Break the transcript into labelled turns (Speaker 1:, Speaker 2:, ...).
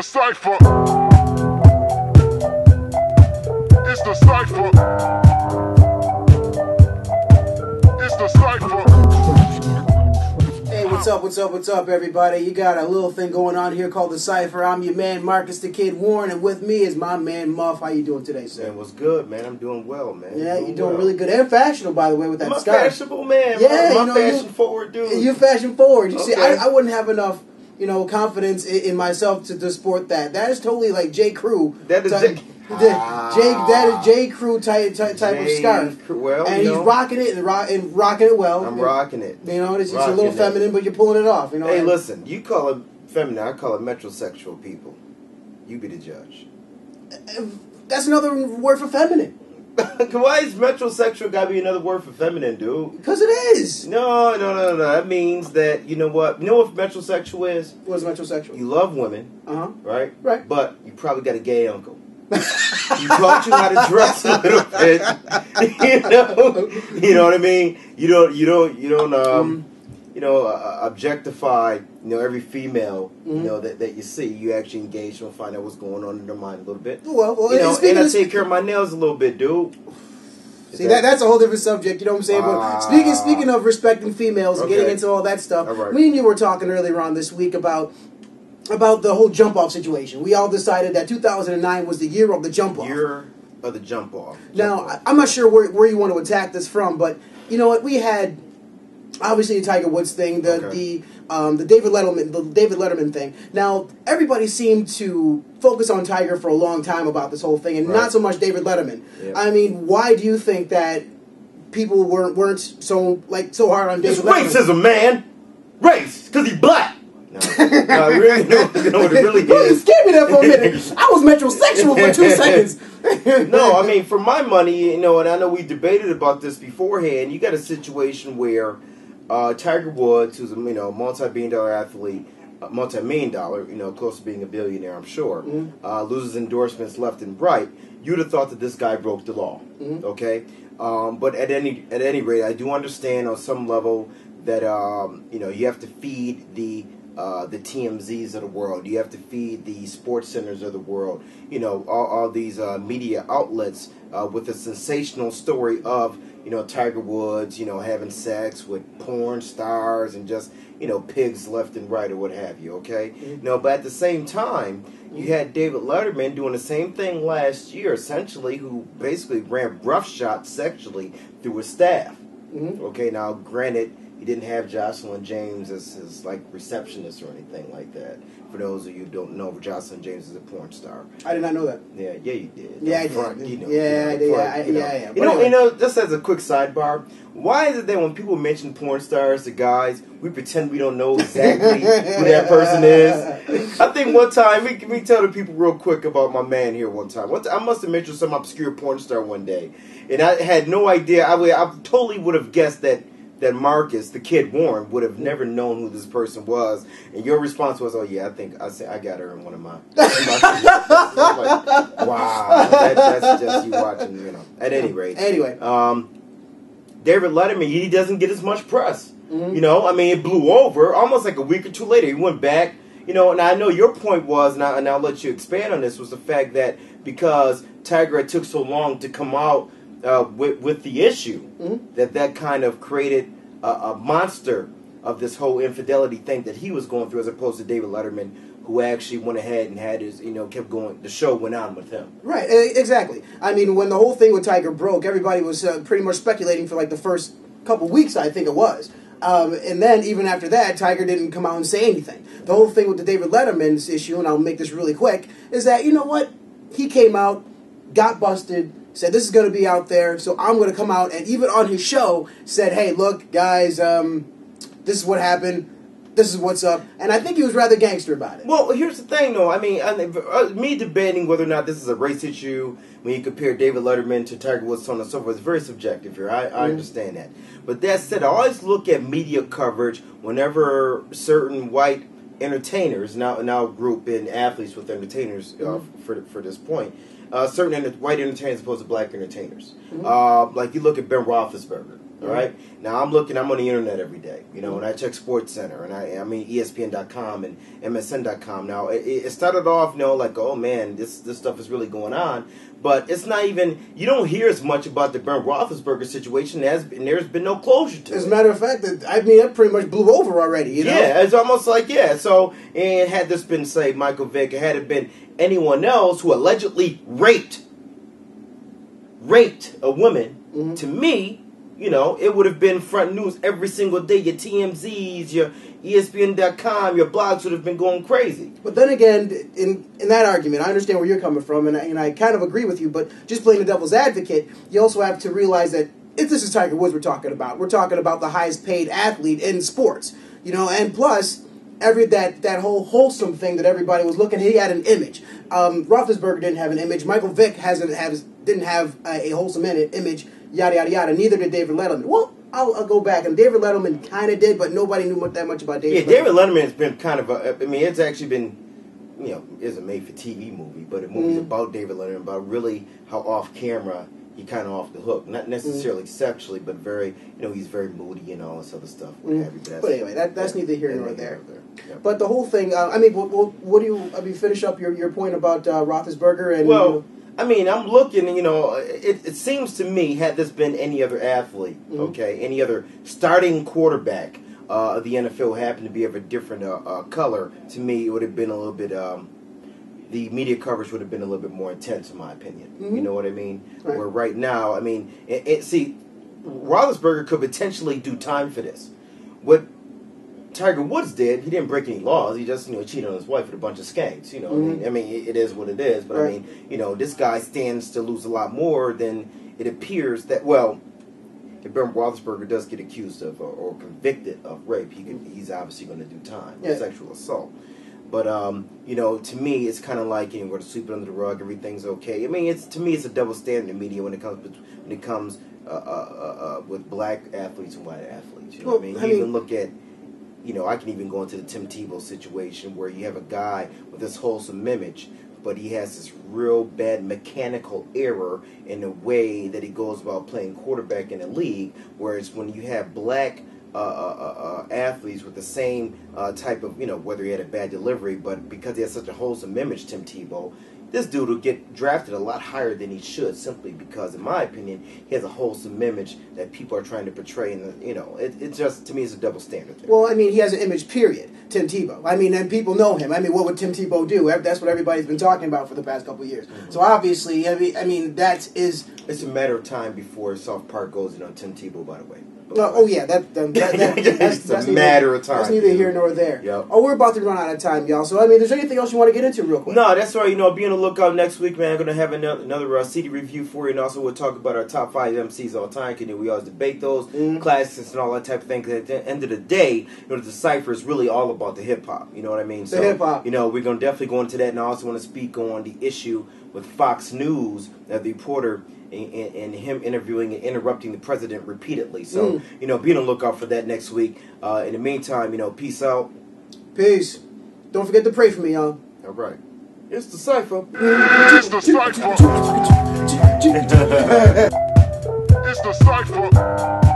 Speaker 1: Cipher. It's the Cipher. It's the Cipher.
Speaker 2: Hey, what's up, everybody? You got a little thing going on here called the Cipher. I'm your man, Marcus the Kid Warren, and with me is my man, Muff. How you doing today, sir?
Speaker 3: Man, what's good, man? I'm doing well, man.
Speaker 2: Yeah, you're doing really good. And fashionable, by the way, with that
Speaker 3: I'm a
Speaker 2: scarf.
Speaker 3: fashionable man.
Speaker 2: Yeah,
Speaker 3: I'm a fashion-forward dude.
Speaker 2: You're fashion-forward. You see,
Speaker 3: Okay.
Speaker 2: I wouldn't have enough, confidence in myself to sport that. That is totally like J. Crew.
Speaker 3: That is
Speaker 2: That is J. Crew type of scarf.
Speaker 3: Well,
Speaker 2: and he's rocking it and rocking it well.
Speaker 3: I'm rocking it.
Speaker 2: It's a little feminine, but you're pulling it off.
Speaker 3: Hey, listen, you call it feminine, I call it metrosexual people. You be the judge.
Speaker 2: That's another word for feminine.
Speaker 3: Why is metrosexual got to be another word for feminine, dude?
Speaker 2: Because it is.
Speaker 3: No. That means that, you know what? You know what metrosexual is?
Speaker 2: What is metrosexual?
Speaker 3: You love women, right?
Speaker 2: Right.
Speaker 3: But you probably got a gay uncle. He taught you how to dress a little bit. You know what I mean? You don't objectify every female that you see. You actually engage and find out what's going on in their mind a little bit.
Speaker 2: Well,
Speaker 3: and I take care of my nails a little bit, dude.
Speaker 2: See, that's a whole different subject, you know what I'm saying? But speaking of respecting females and getting into all that stuff, me and you were talking earlier on this week about the whole jump-off situation. We all decided that 2009 was the year of the jump-off.
Speaker 3: Year of the jump-off.
Speaker 2: Now, I'm not sure where you want to attack this from, but you know what? We had obviously the Tiger Woods thing, the David Letterman thing. Now, everybody seemed to focus on Tiger for a long time about this whole thing, and not so much David Letterman. Yeah. I mean, why do you think that people weren't so hard on David Letterman?
Speaker 3: It's racism, man. Race, because he's black. No, I really know what it really is.
Speaker 2: You scared me there for a minute. I was metrosexual for 2 seconds.
Speaker 3: No, I mean, for my money, and I know we debated about this beforehand, you got a situation where Tiger Woods, who's a multi-billion-dollar athlete, multi-million-dollar, close to being a billionaire, I'm sure, loses endorsements left and right. You'd have thought that this guy broke the law, okay? But at any rate, I do understand on some level that you have to feed the TMZs of the world. You have to feed the sports centers of the world. All these media outlets with a sensational story of Tiger Woods, having sex with porn stars and just pigs left and right or what have you. Okay, but at the same time, you had David Letterman doing the same thing last year, essentially, who basically ran roughshod sexually through his staff. Okay, now granted, he didn't have Jocelyn James as his receptionist or anything like that. For those of you who don't know, Jocelyn James is a porn star.
Speaker 2: I did not know that.
Speaker 3: Yeah, you did.
Speaker 2: Yeah, I
Speaker 3: did. Just as a quick sidebar, why is it that when people mention porn stars to guys, we pretend we don't know exactly who that person is? I think one time, we tell the people real quick about my man here one time. I must have mentioned some obscure porn star one day, and I had no idea. I totally would have guessed that Marcus, the Kid Warren, would have never known who this person was, and your response was, "Oh yeah, I got her in one of my." Wow, that's just you watching, At any rate, David Letterman, he doesn't get as much press. It blew over almost like a week or two later. He went back, and I know your point was, and I'll let you expand on this, was the fact that because Tiger had took so long to come out with the issue, that kind of created a monster of this whole infidelity thing that he was going through, as opposed to David Letterman, who actually went ahead and had his, kept going. The show went on with him.
Speaker 2: Right, exactly. I mean, when the whole thing with Tiger broke, everybody was pretty much speculating for the first couple weeks, I think it was. And then even after that, Tiger didn't come out and say anything. The whole thing with the David Letterman's issue, and I'll make this really quick, is that, he came out, got busted, said this is going to be out there, so I'm going to come out, and even on his show said, hey, look, guys, this is what happened, this is what's up, and I think he was rather gangster about it.
Speaker 3: Well, here's the thing, though. I mean, me debating whether or not this is a race issue when you compare David Letterman to Tiger Woods, so on and so forth, is very subjective here. I understand that. But that said, I always look at media coverage whenever certain white entertainers, now group in athletes with entertainers for this certain white entertainers as opposed to black entertainers. Like you look at Ben Roethlisberger. All right. Now I'm on the internet every day, you know, and I check Sports Center, and I mean ESPN.com and MSN.com. Now it started off, you know, like, oh man, this stuff is really going on, but it's not even. You don't hear as much about the Ben Roethlisberger situation and there's been no closure to it.
Speaker 2: As a matter of fact, that pretty much blew over already. You know?
Speaker 3: Yeah, it's almost like So, and had this been, say, Michael Vick, had it been anyone else who allegedly raped a woman, to me, you know, it would have been front news every single day. Your TMZs, your ESPN.com, your blogs would have been going crazy.
Speaker 2: But then again, in that argument, I understand where you're coming from, and I kind of agree with you, but just playing the devil's advocate, you also have to realize that if this is Tiger Woods we're talking about the highest paid athlete in sports, you know, and plus, that whole wholesome thing that everybody was looking, he had an image. Roethlisberger didn't have an image. Michael Vick didn't have a wholesome image. Yada yada yada. Neither did David Letterman. Well, I'll go back, and David Letterman kind of did, but nobody knew that much about David.
Speaker 3: Yeah, David Letterman has been kind of it's actually been, you know, it's a made-for-TV movie, but a movie's about David Letterman, about really how off camera he kind of off the hook, not necessarily sexually, but very, you know, he's very moody and all this other stuff.
Speaker 2: But anyway, that's neither here nor there.
Speaker 3: Yeah.
Speaker 2: But the whole thing, I mean, what do you finish up your point about Roethlisberger and?
Speaker 3: Well, I mean, I'm looking, you know, it seems to me, had this been any other athlete, any other starting quarterback of the NFL happened to be of a different color, to me, it would have been a little bit, the media coverage would have been a little bit more intense, in my opinion. You know what I mean?
Speaker 2: Right.
Speaker 3: Where right now, I mean, see, Roethlisberger could potentially do time for this. What Tiger Woods did, he didn't break any laws. He just, you know, cheated on his wife with a bunch of skanks. You know, I mean, it is what it is. But I mean, you know, this guy stands to lose a lot more than it appears that. Well, if Ben Roethlisberger does get accused of or convicted of rape, he's obviously going to do time, sexual assault. But you know, to me, it's kind of like, you know, we're going to sweep it under the rug. Everything's okay. I mean, to me, it's a double standard in media when it comes with black athletes and white athletes. You know what I mean? You even look at. You know, I can even go into the Tim Tebow situation where you have a guy with this wholesome image, but he has this real bad mechanical error in the way that he goes about playing quarterback in the league, whereas when you have black athletes with the same type of, you know, whether he had a bad delivery, but because he has such a wholesome image, Tim Tebow, this dude will get drafted a lot higher than he should, simply because, in my opinion, he has a wholesome image that people are trying to portray. And you know, it just, to me, is a double standard there.
Speaker 2: Well, I mean, he has an image, period. Tim Tebow. I mean, and people know him. I mean, what would Tim Tebow do? That's what everybody's been talking about for the past couple of years. So obviously, I mean,
Speaker 3: it's a matter of time before South Park goes in on Tim Tebow. By the way.
Speaker 2: That's
Speaker 3: a matter of time.
Speaker 2: That's neither here nor there.
Speaker 3: Yep.
Speaker 2: Oh, we're about to run out of time, y'all. So, I mean, is there anything else you want to get into real quick?
Speaker 3: No, that's right. You know, be on the lookout next week, man. I'm going to have another CD review for you, and also we'll talk about our top 5 MCs all time. You know, we always debate those classics and all that type of thing. 'Cause at the end of the day, you know, the Cipher is really all about the hip hop. You know what I mean?
Speaker 2: The hip hop.
Speaker 3: You know, we're going to definitely go into that, and I also want to speak on the issue with Fox News, the reporter. And him interviewing and interrupting the president repeatedly. So, you know, be on the lookout for that next week. In the meantime, you know, peace out.
Speaker 2: Peace. Don't forget to pray for me, y'all.
Speaker 3: All right. It's the Cipher.
Speaker 1: It's the Cipher. It's the Cipher.